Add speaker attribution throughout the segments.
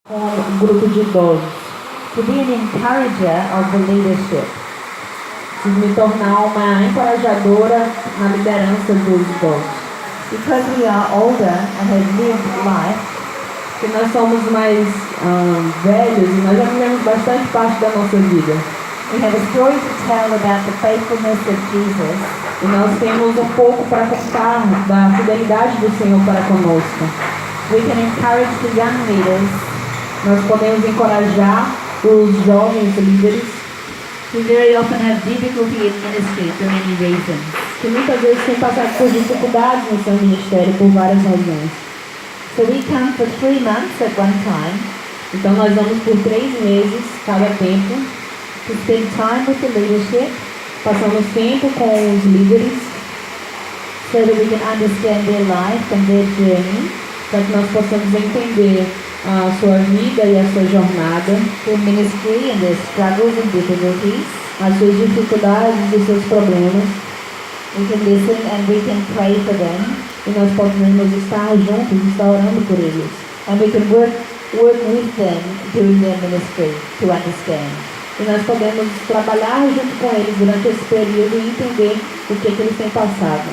Speaker 1: com um grupo de idosos.
Speaker 2: To be an encourager of the leadership.
Speaker 1: De me tornar uma encorajadora na liderança dos idosos.
Speaker 2: Because we are older and have lived life,
Speaker 1: que nós somos mais velhos e nós já vivemos bastante parte da nossa vida.
Speaker 2: we have a story to tell about the faithfulness of Jesus.
Speaker 1: E nós temos um pouco para contar da fidelidade do Senhor para conosco.
Speaker 2: We can encourage the young leaders.
Speaker 1: Nós podemos encorajar os jovens líderes
Speaker 2: who very often have difficulty in ministry for many reasons.
Speaker 1: que muitas vezes têm passado por dificuldades no seu ministério por várias razões.
Speaker 2: So we come for 3 months at one time.
Speaker 1: Então nós vamos por 3 meses cada tempo
Speaker 2: to spend time with the leadership.
Speaker 1: Passamos tempo com os líderes
Speaker 2: so that we can understand their life and their journey.
Speaker 1: Para que nós possamos entender a sua vida e a sua jornada,
Speaker 2: their ministry and their struggles and difficulties,
Speaker 1: as suas dificuldades e os seus problemas.
Speaker 2: We can listen and we can pray for them.
Speaker 1: E nós podemos estar juntos, estar orando por eles.
Speaker 2: And we can work with them during their ministry to understand.
Speaker 1: E nós podemos trabalhar junto com eles durante esse período e entender o que eles têm passado.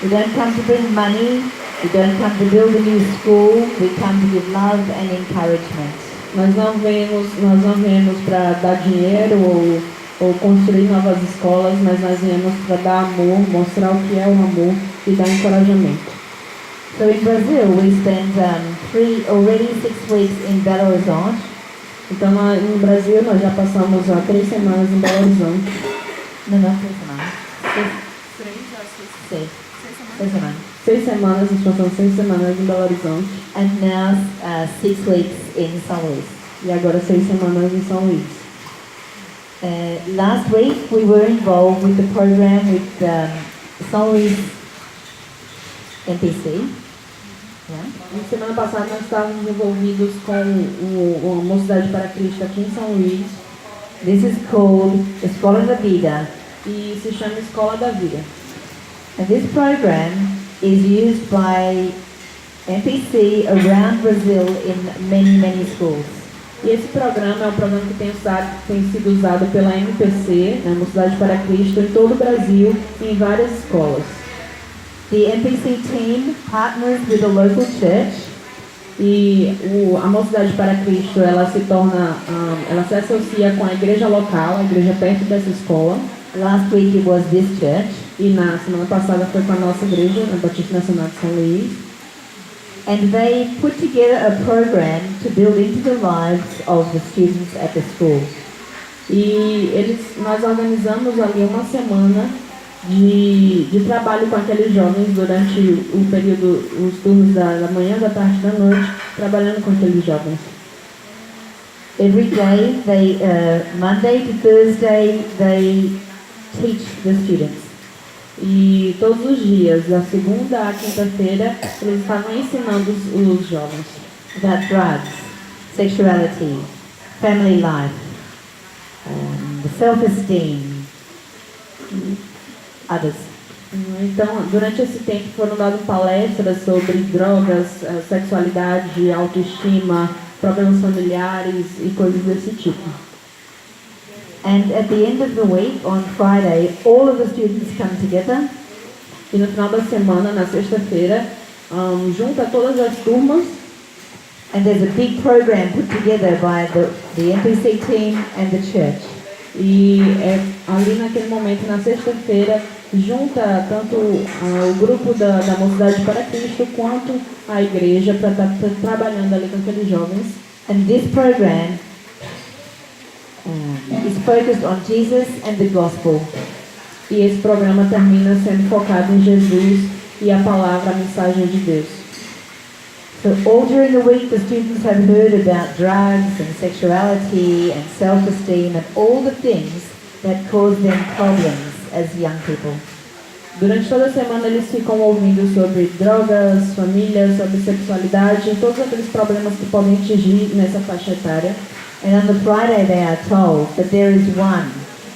Speaker 2: We don't come to bring money. We don't come to build a new school. We come to give love and encouragement.
Speaker 1: Nós não viemos para dar dinheiro ou construir novas escolas, mas nós viemos para dar amor, mostrar o que é o amor e dar encorajamento.
Speaker 2: So in Brazil, we spent 6 weeks in Belo Horizonte.
Speaker 1: Então no Brasil nós já passamos 3 semanas em Belo Horizonte.
Speaker 2: Não, 3 semanas. 6 semanas.
Speaker 1: 6 semanas, nós passamos 6 semanas em Belo Horizonte.
Speaker 2: And now 6 weeks in São Luís.
Speaker 1: E agora 6 semanas em São Luís.
Speaker 2: Last week we were involved with the program with São Luís MPC. Yeah.
Speaker 1: Na semana passada nós estávamos envolvidos com a Mocidade para Cristo aqui em São Luís.
Speaker 2: This is called Escola da Vida.
Speaker 1: E se chama Escola da Vida.
Speaker 2: And this program is used by MPC around Brazil in many schools.
Speaker 1: E esse programa é um programa que tem sido usado pela MPC, né, Mocidade para Cristo, em todo o Brasil, em várias escolas.
Speaker 2: The MPC team partners with the local church.
Speaker 1: E a Mocidade para Cristo, ela se associa com a igreja local, a igreja perto dessa escola.
Speaker 2: Last week it was this church.
Speaker 1: E na semana passada foi com a nossa igreja, a Batista Nacional de São Luís.
Speaker 2: And they put together a program to build into the lives of the students at the school.
Speaker 1: E nós organizamos ali uma semana de trabalho com aqueles jovens durante o período, os turnos da manhã, da tarde e da noite, trabalhando com aqueles jovens.
Speaker 2: Every day, Monday to Thursday, they teach the students.
Speaker 1: E todos os dias, da segunda à quinta-feira, eles estavam ensinando os jovens
Speaker 2: about drugs, sexuality, family life, self-esteem, others.
Speaker 1: Então, durante esse tempo foram dadas palestras sobre drogas, sexualidade, autoestima, problemas familiares e coisas desse tipo.
Speaker 2: And at the end of the week, on Friday, all of the students come together.
Speaker 1: E no final da semana, na sexta-feira, junta todas as turmas.
Speaker 2: And there's a big program put together by the MPC team and the church.
Speaker 1: E ali naquele momento, na sexta-feira, junta tanto o grupo da Mocidade para Cristo quanto a igreja para estar trabalhando ali com aqueles jovens.
Speaker 2: And this program is focused on Jesus and the gospel.
Speaker 1: E esse programa termina sendo focado em Jesus e a palavra, a mensagem de Deus.
Speaker 2: So all during the week the students have heard about drugs and sexuality and self-esteem and all the things that cause them problems as young people.
Speaker 1: Durante toda a semana eles ficam ouvindo sobre drogas, famílias, sobre sexualidade, todos aqueles problemas que podem atingir nessa faixa etária.
Speaker 2: And on the Friday they are told that there is one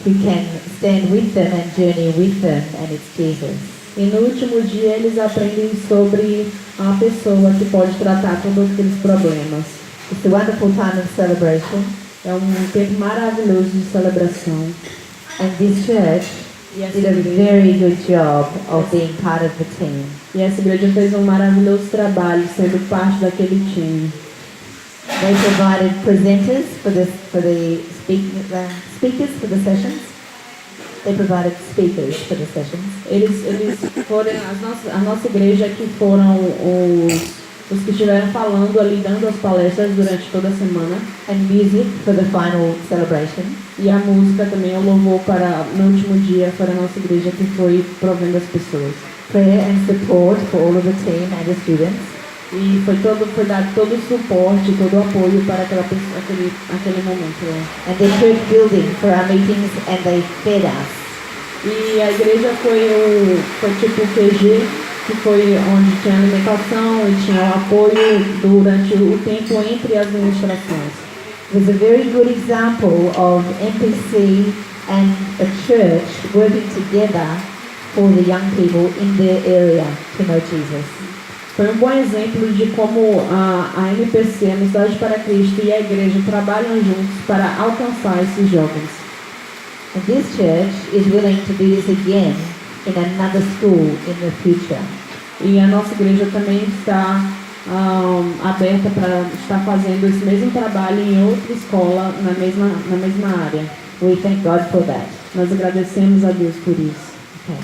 Speaker 2: who can stand with them and journey with them, and it's Jesus.
Speaker 1: E no último dia eles aprendem sobre a pessoa que pode tratar todos aqueles problemas.
Speaker 2: It's a wonderful time of celebration,
Speaker 1: É um tempo maravilhoso de celebração.
Speaker 2: and this church
Speaker 1: E essa
Speaker 2: did a
Speaker 1: igreja,
Speaker 2: very good job of being part of the team.
Speaker 1: fez um maravilhoso trabalho sendo parte daquele time.
Speaker 2: They provided presenters for the speakers for the sessions. They provided speakers for the sessions.
Speaker 1: Eles foram, a nossa igreja que foram os que estiveram falando ali, dando as palestras durante toda a semana.
Speaker 2: And music for the final celebration.
Speaker 1: E a música também, o louvor para no último dia, para a nossa igreja que foi provendo as pessoas.
Speaker 2: Prayer and support for all of the team and the students.
Speaker 1: E foi dado todo o suporte, todo o apoio para aquele momento.
Speaker 2: And the church building for our meetings, and they fed us.
Speaker 1: E a igreja foi tipo o QG, que foi onde tinha alimentação e tinha o apoio durante o tempo entre as ministrações.
Speaker 2: It was a very good example of MPC and a church working together for the young people in their area to know Jesus.
Speaker 1: Foi um bom exemplo de como a MPC, a Mensagem para Cristo e a igreja trabalham juntos para alcançar esses jovens.
Speaker 2: And this church is willing to do this again in another school in the future.
Speaker 1: E a nossa igreja também está aberta para estar fazendo esse mesmo trabalho em outra escola na mesma área.
Speaker 2: We thank God for that.
Speaker 1: Nós agradecemos a Deus por isso.
Speaker 2: Okay.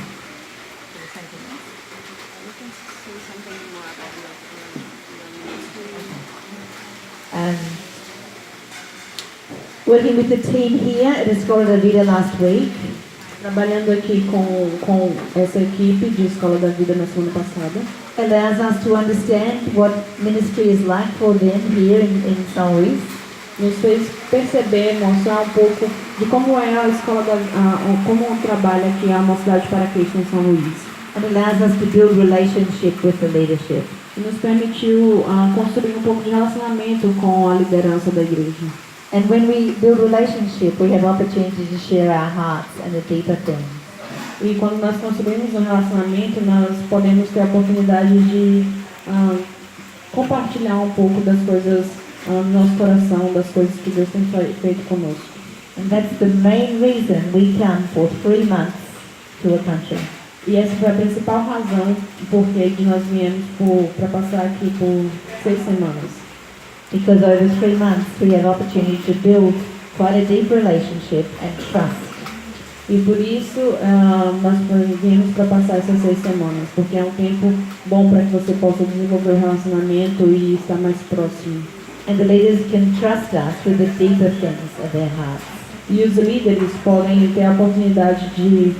Speaker 2: Working with the team here at Escola da Vida last week,
Speaker 1: Trabalhando aqui com essa equipe de Escola da Vida na semana passada,
Speaker 2: allows us to understand what ministry is like for them here in São Luís.
Speaker 1: nos fez perceber, mostrar um pouco de como é a escola como trabalha aqui a Mocidade para Cristo em São Luís.
Speaker 2: And allows us to build relationship with the leadership.
Speaker 1: E nos permitiu construir um pouco de relacionamento com a liderança da igreja.
Speaker 2: And when we build relationship, we have opportunity to share our hearts and the deeper things.
Speaker 1: E quando nós construímos um relacionamento, nós podemos ter a oportunidade de compartilhar um pouco das coisas no nosso coração, das coisas que Deus tem feito conosco.
Speaker 2: And that's the main reason we come for 3 months to a country.
Speaker 1: E essa foi a principal razão porque nós viemos para passar aqui por 6 semanas.
Speaker 2: Because over 3 months we have opportunity to build quite a deep relationship and trust.
Speaker 1: E por isso nós viemos para passar essas 6 semanas, porque é um tempo bom para que você possa desenvolver o relacionamento e estar mais próximo.
Speaker 2: And the leaders can trust us with the deeper things of their hearts.
Speaker 1: E os líderes podem ter a oportunidade de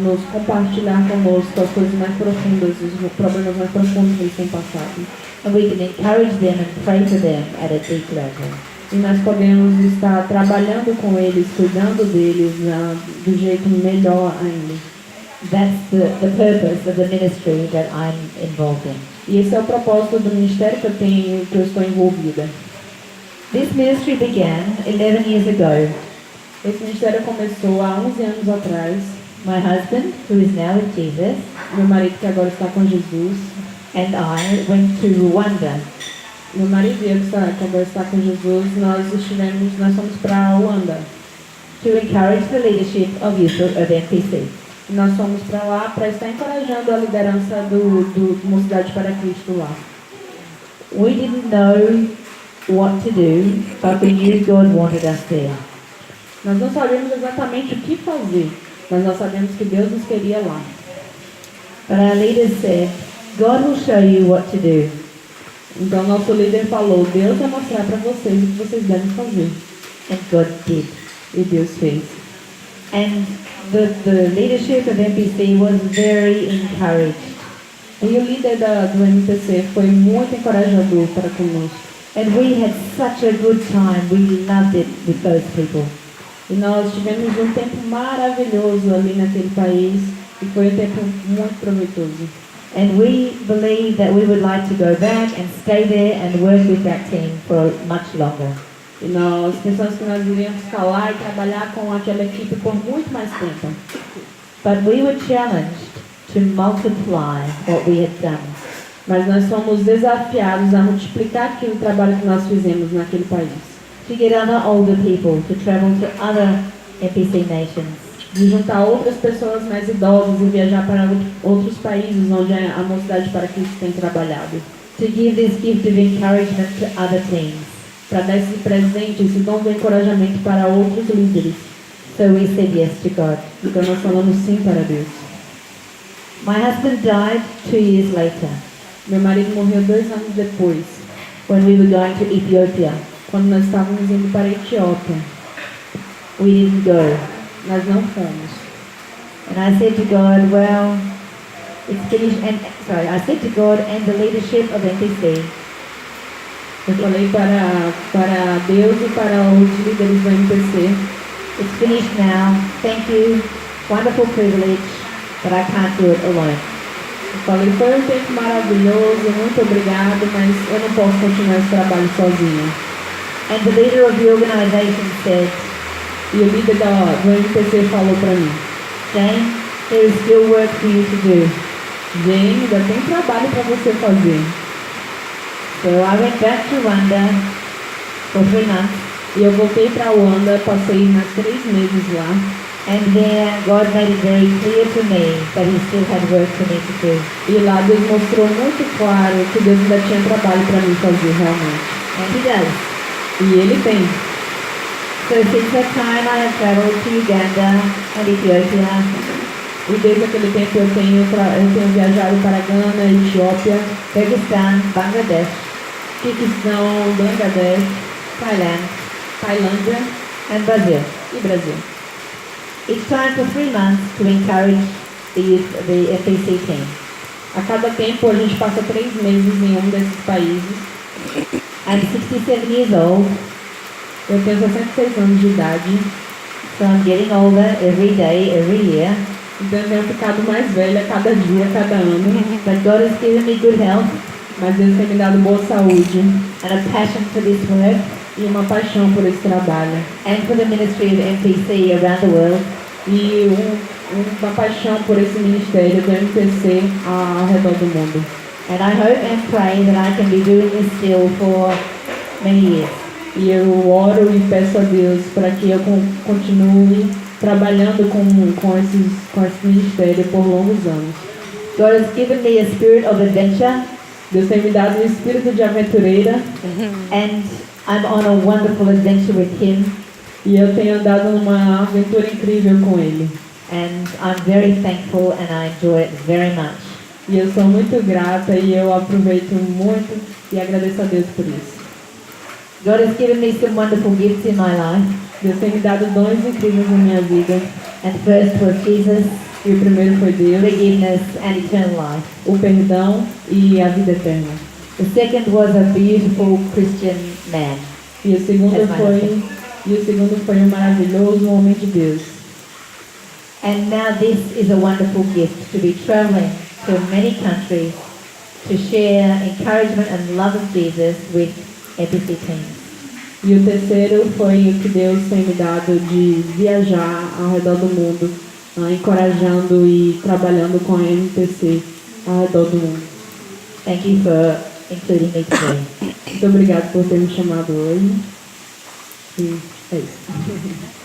Speaker 1: nos compartilhar conosco as coisas mais profundas, os problemas mais profundos que eles têm passado.
Speaker 2: And we can encourage them and pray for them at a deep level.
Speaker 1: E nós podemos estar trabalhando com eles, cuidando deles do jeito melhor ainda.
Speaker 2: That's the purpose of the ministry that I'm involved in.
Speaker 1: E esse é o propósito do ministério que eu estou envolvida.
Speaker 2: This ministry began 11 years ago.
Speaker 1: Esse ministério começou há 11 anos atrás.
Speaker 2: My husband, who is now with Jesus,
Speaker 1: Meu marido que agora está com Jesus,
Speaker 2: and I went to Rwanda.
Speaker 1: meu marido e eu que agora está com Jesus, nós fomos para Ruanda.
Speaker 2: To encourage the leadership of youth of MPC.
Speaker 1: E nós fomos para lá para estar encorajando a liderança do Mocidade para Cristo lá.
Speaker 2: We didn't know what to do, but we knew God wanted us there.
Speaker 1: Nós não sabíamos exatamente o que fazer, mas nós sabemos que Deus nos queria lá.
Speaker 2: But our leaders said, God will show you what to do.
Speaker 1: Então nosso líder falou, Deus vai mostrar para vocês o que vocês devem fazer.
Speaker 2: And God did.
Speaker 1: E Deus fez.
Speaker 2: And the leadership of MPC was very encouraged.
Speaker 1: E o líder do MPC foi muito encorajador para conosco.
Speaker 2: And we had such a good time. We loved it with those people.
Speaker 1: E nós tivemos um tempo maravilhoso ali naquele país. E foi um tempo muito proveitoso.
Speaker 2: And we believe that we would like to go back and stay there and work with that team for much longer.
Speaker 1: E nós pensamos que nós iríamos ficar lá e trabalhar com aquela equipe por muito mais tempo.
Speaker 2: But we were challenged to multiply what we had done.
Speaker 1: Mas nós somos desafiados a multiplicar aquele trabalho que nós fizemos naquele país.
Speaker 2: To get other older people to travel to other MPC nations.
Speaker 1: De juntar outras pessoas mais idosas e viajar para outros países onde a Mocidade para Cristo tem trabalhado.
Speaker 2: To give this gift of encouragement to other teams.
Speaker 1: Para dar esse presente, esse dom de encorajamento para outros líderes.
Speaker 2: So we said yes to God.
Speaker 1: Então nós falamos sim para Deus.
Speaker 2: My husband died 2 years later
Speaker 1: Meu marido morreu 2 anos depois,
Speaker 2: when we were going to Ethiopia.
Speaker 1: quando nós estávamos indo para a Etiópia.
Speaker 2: We didn't go.
Speaker 1: Nós não fomos.
Speaker 2: And I said to God, well, it's finished. I said to God and the leadership of MPC,
Speaker 1: Eu falei para Deus e para os líderes do MPC,
Speaker 2: it's finished now. Thank you. Wonderful privilege, but I can't do it alone.
Speaker 1: eu falei, foi um tempo maravilhoso, muito obrigado, mas eu não posso continuar esse trabalho sozinha.
Speaker 2: And the leader of the organization said,
Speaker 1: E o líder do MPC falou para mim,
Speaker 2: Jane, there is still work for you to do.
Speaker 1: Jane, ainda tem trabalho para você fazer.
Speaker 2: So I went back to Rwanda for 3 months,
Speaker 1: E eu voltei para Ruanda, passei mais 3 meses lá.
Speaker 2: and there God made it very clear to me that He still had work for me to do.
Speaker 1: E lá Deus mostrou muito claro que Deus ainda tinha trabalho para mim fazer realmente.
Speaker 2: And He does.
Speaker 1: E Ele tem.
Speaker 2: So since that time I have traveled to Uganda and Ethiopia,
Speaker 1: E desde aquele tempo eu tenho viajado para Gana, Etiópia,
Speaker 2: Pakistan, Bangladesh,
Speaker 1: Paquistão, Bangladesh,
Speaker 2: Thailand,
Speaker 1: Tailândia
Speaker 2: and Brazil.
Speaker 1: e Brasil.
Speaker 2: Each time for 3 months to encourage the youth of the FEC team.
Speaker 1: A cada tempo a gente passa 3 meses em um desses países.
Speaker 2: I'm 67 years old,
Speaker 1: Eu tenho 66 anos de idade,
Speaker 2: so I'm getting older every day, every year.
Speaker 1: então eu tenho ficado mais velha cada dia, cada ano.
Speaker 2: But God has given me good health
Speaker 1: Mas Deus tem me dado boa saúde
Speaker 2: and a passion for this work
Speaker 1: e uma paixão por esse trabalho.
Speaker 2: and for the ministry of MPC around the world.
Speaker 1: E uma paixão por esse ministério do MPC ao redor do mundo.
Speaker 2: And I hope and pray that I can be doing this still for many years.
Speaker 1: E eu oro e peço a Deus para que eu continue trabalhando com esse ministério por longos anos.
Speaker 2: God has given me a spirit of adventure,
Speaker 1: Deus tem me dado um espírito de aventureira
Speaker 2: and I'm on a wonderful adventure with Him.
Speaker 1: e eu tenho andado numa aventura incrível com Ele.
Speaker 2: And I'm very thankful and I enjoy it very much.
Speaker 1: E eu sou muito grata e eu aproveito muito e agradeço a Deus por isso.
Speaker 2: God has given me some wonderful gifts in my life.
Speaker 1: Deus tem me dado dons incríveis na minha vida.
Speaker 2: And first was Jesus,
Speaker 1: E o primeiro foi Deus,
Speaker 2: forgiveness and eternal life.
Speaker 1: o perdão e a vida eterna.
Speaker 2: The second was a beautiful Christian man.
Speaker 1: E o segundo foi um maravilhoso homem de Deus.
Speaker 2: And now this is a wonderful gift to be traveling to many countries to share encouragement and love of Jesus with MPC teams.
Speaker 1: E o terceiro foi o que Deus tem me dado de viajar ao redor do mundo, encorajando e trabalhando com a MPC ao redor do mundo.
Speaker 2: Thank you for including me today.
Speaker 1: Muito obrigado por ter me chamado hoje. E é isso.